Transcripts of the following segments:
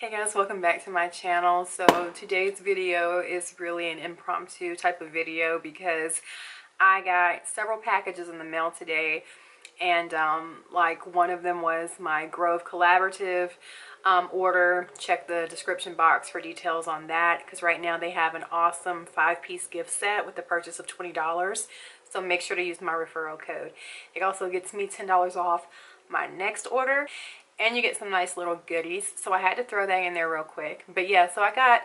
Hey guys, welcome back to my channel. So today's video is really an impromptu type of video because I got several packages in the mail today, and like one of them was my Grove Collaborative order. Check the description box for details on that, because right now they have an awesome 5-piece gift set with the purchase of $20. So make sure to use my referral code. It also gets me $10 off my next order, and you get some nice little goodies. So I had to throw that in there real quick. But yeah, so I got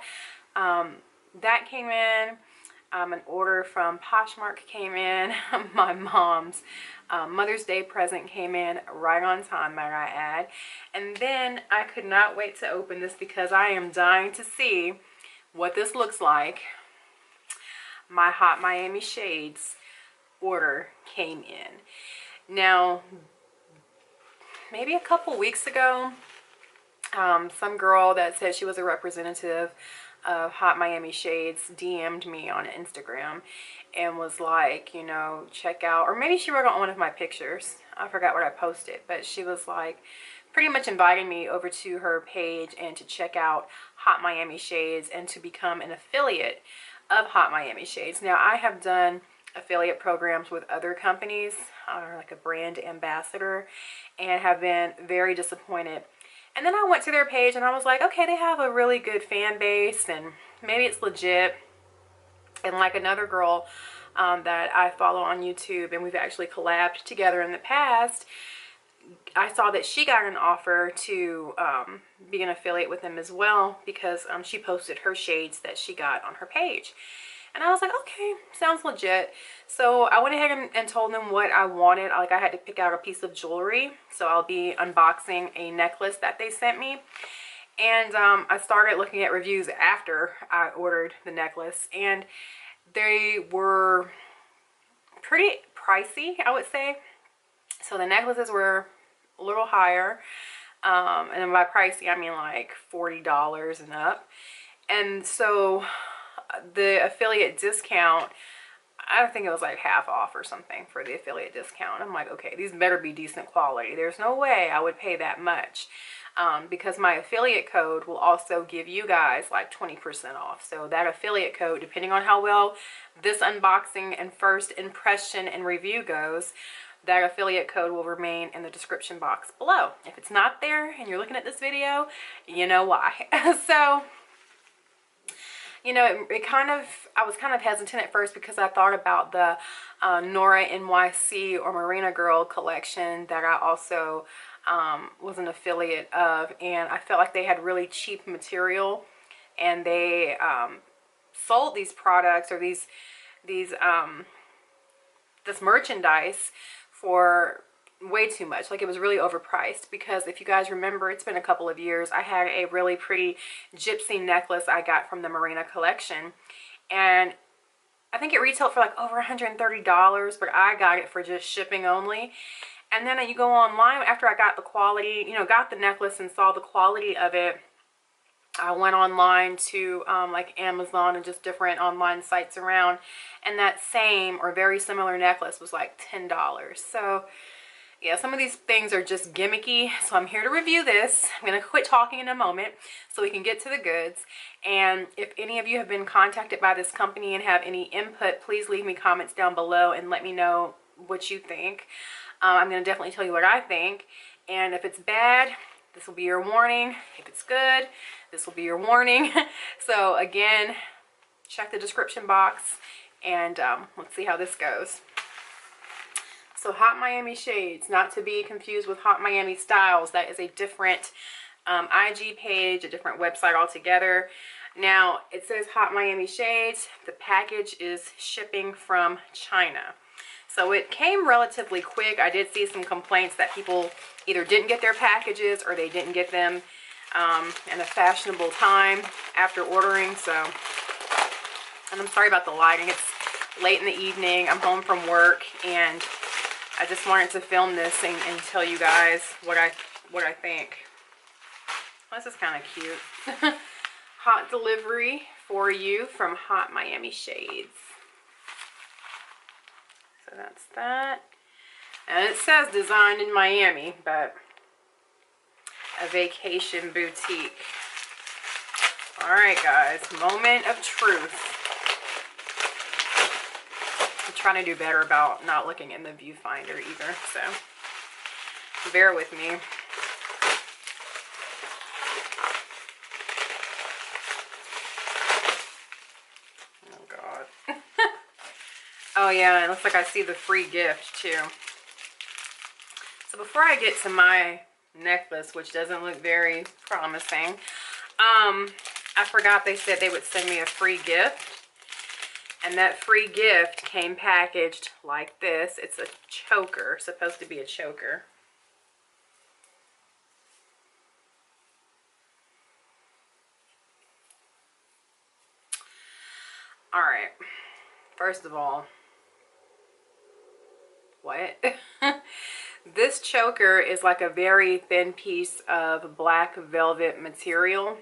that came in. An order from Poshmark came in. My mom's Mother's Day present came in right on time, might I add. And then I could not wait to open this because I am dying to see what this looks like. My Hot Miami Shades order came in. Now, maybe a couple weeks ago, some girl that said she was a representative of Hot Miami Shades DM'd me on Instagram and was like, you know, check out, or maybe she wrote on one of my pictures. I forgot what I posted, but she was like pretty much inviting me over to her page and to check out Hot Miami Shades and to become an affiliate of Hot Miami Shades. Now, I have done affiliate programs with other companies, like a brand ambassador, and have been very disappointed. And then I went to their page and I was like, okay, they have a really good fan base and maybe it's legit. And like another girl that I follow on YouTube, and we've actually collabed together in the past, I saw that she got an offer to be an affiliate with them as well, because she posted her shades that she got on her page. And I was like, okay, sounds legit. So I went ahead and told them what I wanted. Like, I had to pick out a piece of jewelry. So I'll be unboxing a necklace that they sent me. And I started looking at reviews after I ordered the necklace. And they were pretty pricey, I would say. So the necklaces were a little higher. And then by pricey, I mean like $40 and up. And so the affiliate discount, I think it was like half off or something for the affiliate discount. I'm like, okay, these better be decent quality. There's no way I would pay that much, because my affiliate code will also give you guys like 20% off. So that affiliate code, depending on how well this unboxing and first impression and review goes, that affiliate code will remain in the description box below. If it's not there and you're looking at this video, you know why. So, you know, I was kind of hesitant at first because I thought about the Nora NYC or Marina Girl collection that I also was an affiliate of, and I felt like they had really cheap material, and they sold these products or this merchandise for way too much. Like, it was really overpriced, because if you guys remember, it's been a couple of years, I had a really pretty gypsy necklace I got from the Marina collection, and I think it retailed for like over $130, but I got it for just shipping only. And then you go online after I got the quality, you know, got the necklace and saw the quality of it. I went online to like Amazon and just different online sites around, and that same or very similar necklace was like $10. So yeah, some of these things are just gimmicky. So I'm here to review this. I'm going to quit talking in a moment so we can get to the goods. And if any of you have been contacted by this company and have any input, please leave me comments down below and let me know what you think. I'm going to definitely tell you what I think. And if it's bad, this will be your warning. If it's good, this will be your warning. So again, check the description box, and let's see how this goes. So Hot Miami Shades, not to be confused with Hot Miami Styles. That is a different IG page, a different website altogether. Now, it says Hot Miami Shades. The package is shipping from China. So it came relatively quick. I did see some complaints that people either didn't get their packages or they didn't get them in a fashionable time after ordering. So, and I'm sorry about the lighting. It's late in the evening. I'm home from work, and I just wanted to film this and tell you guys what I think. This is kind of cute. Hot delivery for you from Hot Miami Shades. So that's that. And it says designed in Miami, but a vacation boutique. All right, guys, moment of truth. I'm trying to do better about not looking in the viewfinder either, so bear with me. Oh, God. Oh, yeah, it looks like I see the free gift, too. So before I get to my necklace, which doesn't look very promising, I forgot they said they would send me a free gift. And that free gift came packaged like this. It's a choker, supposed to be a choker. All right, first of all, what? This choker is like a very thin piece of black velvet material.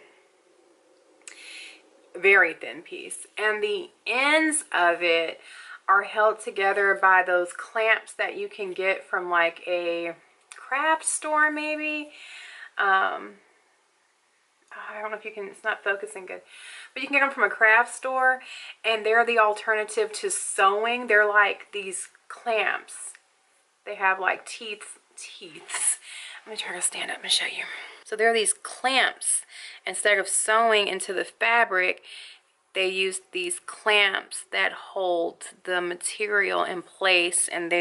Very thin piece. And the ends of it are held together by those clamps that you can get from like a craft store maybe. I don't know if you can, it's not focusing good, but you can get them from a craft store, and they're the alternative to sewing. They're like these clamps. They have like teeth. Let me try to stand up and show you. So there are these clamps. Instead of sewing into the fabric, they use these clamps that hold the material in place, and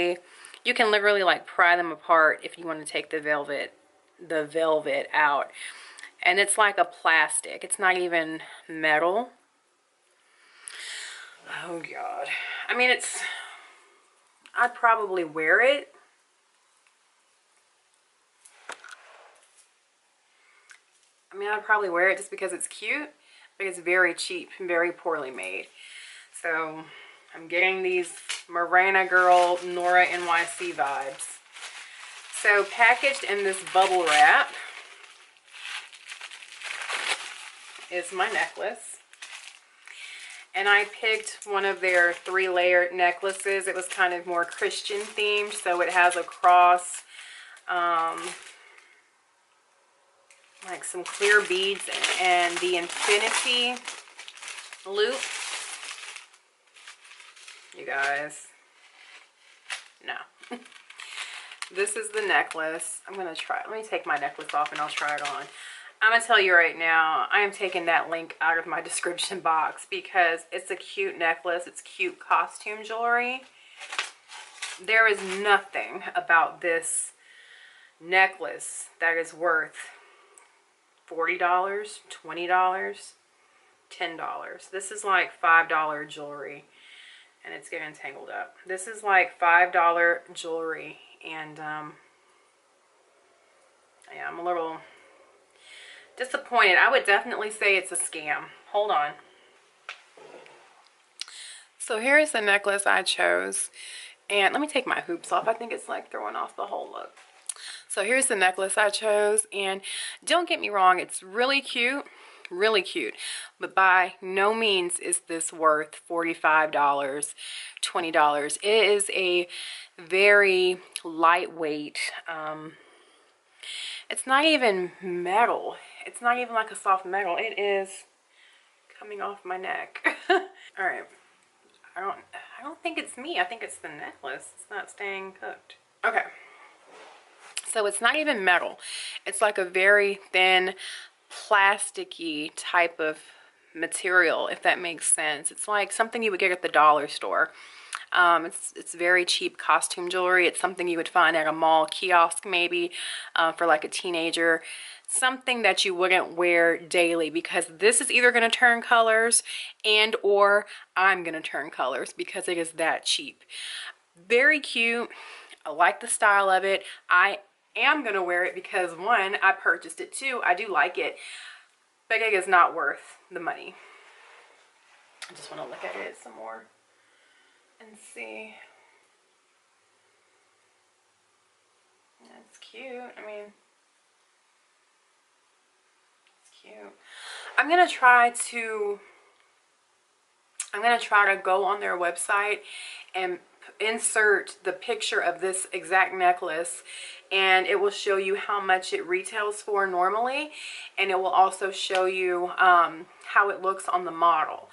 you can literally like pry them apart if you want to take the velvet out. And it's like a plastic. It's not even metal. Oh, God. I mean, I'd probably wear it. I'd probably wear it just because it's cute, but it's very cheap and very poorly made. So I'm getting these Morena Girl Nora NYC vibes. So packaged in this bubble wrap is my necklace. And I picked one of their 3-layered necklaces. It was kind of more Christian themed, so it has a cross, like some clear beads and the infinity loop. You guys, no. This is the necklace. I'm gonna try, let me take my necklace off and I'll try it on. I'm gonna tell you right now, I am taking that link out of my description box because it's a cute necklace. It's cute costume jewelry. There is nothing about this necklace that is worth $40, $20, $10. This is like $5 jewelry, and it's getting tangled up. This is like $5 jewelry, and yeah, I'm a little disappointed. I would definitely say it's a scam. Hold on. So here's the necklace I chose, and let me take my hoops off. I think it's like throwing off the whole look. So here's the necklace I chose, and don't get me wrong, it's really cute, but by no means is this worth $45, $20. It is a very lightweight, it's not even metal. It's not even like a soft metal. It is coming off my neck. All right. I don't think it's me. I think it's the necklace. It's not staying hooked. Okay. So it's not even metal. It's like a very thin, plasticky type of material, if that makes sense. It's like something you would get at the dollar store. It's very cheap costume jewelry. It's something you would find at a mall kiosk maybe, for like a teenager. Something that you wouldn't wear daily, because this is either going to turn colors and or I'm going to turn colors because it is that cheap. Very cute. I like the style of it. I am going to wear it because, one, I purchased it. Two, I do like it, but it is not worth the money. I just want to look at it some more and see. Yeah, it's cute. I mean, it's cute. I'm gonna try to go on their website and insert the picture of this exact necklace, and it will show you how much it retails for normally, and it will also show you how it looks on the model.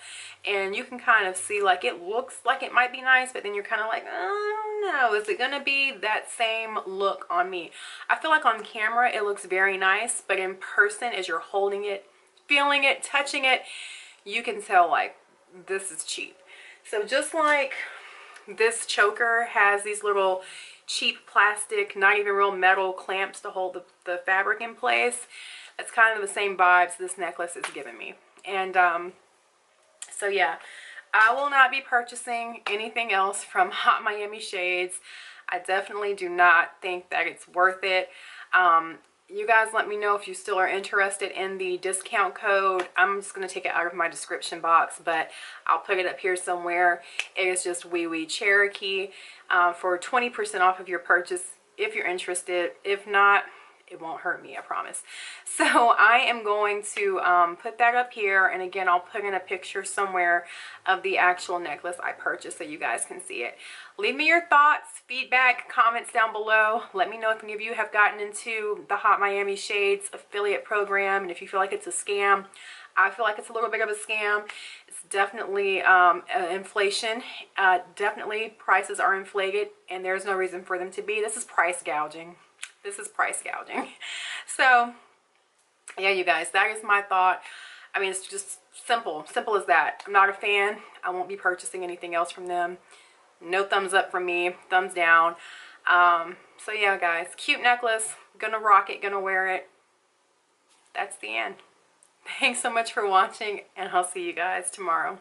And you can kind of see, like, it looks like it might be nice, but then you're kind of like, I don't know, is it gonna be that same look on me? I feel like on camera it looks very nice, but in person, as you're holding it, feeling it, touching it, you can tell, like, this is cheap. So just like this choker has these little cheap plastic, not even real metal clamps to hold the fabric in place, that's kind of the same vibes this necklace is giving me. And so yeah, I will not be purchasing anything else from Hot Miami Shades. I definitely do not think that it's worth it. You guys let me know if you still are interested in the discount code. I'm just going to take it out of my description box, but I'll put it up here somewhere. It is just Wee Wee Cherokee for 20% off of your purchase if you're interested. If not, it won't hurt me, I promise. So I am going to put that up here, and again, I'll put in a picture somewhere of the actual necklace I purchased so you guys can see it. Leave me your thoughts, feedback, comments down below. Let me know if any of you have gotten into the Hot Miami Shades affiliate program, and if you feel like it's a scam. I feel like it's a little bit of a scam. It's definitely inflation. Definitely prices are inflated, and there's no reason for them to be. This is price gouging. This is price gouging. So yeah, you guys, that is my thought. I mean, it's just simple as that. I'm not a fan. I won't be purchasing anything else from them. No thumbs up from me, thumbs down. So yeah, guys, cute necklace, gonna rock it, gonna wear it. That's the end. Thanks so much for watching, and I'll see you guys tomorrow.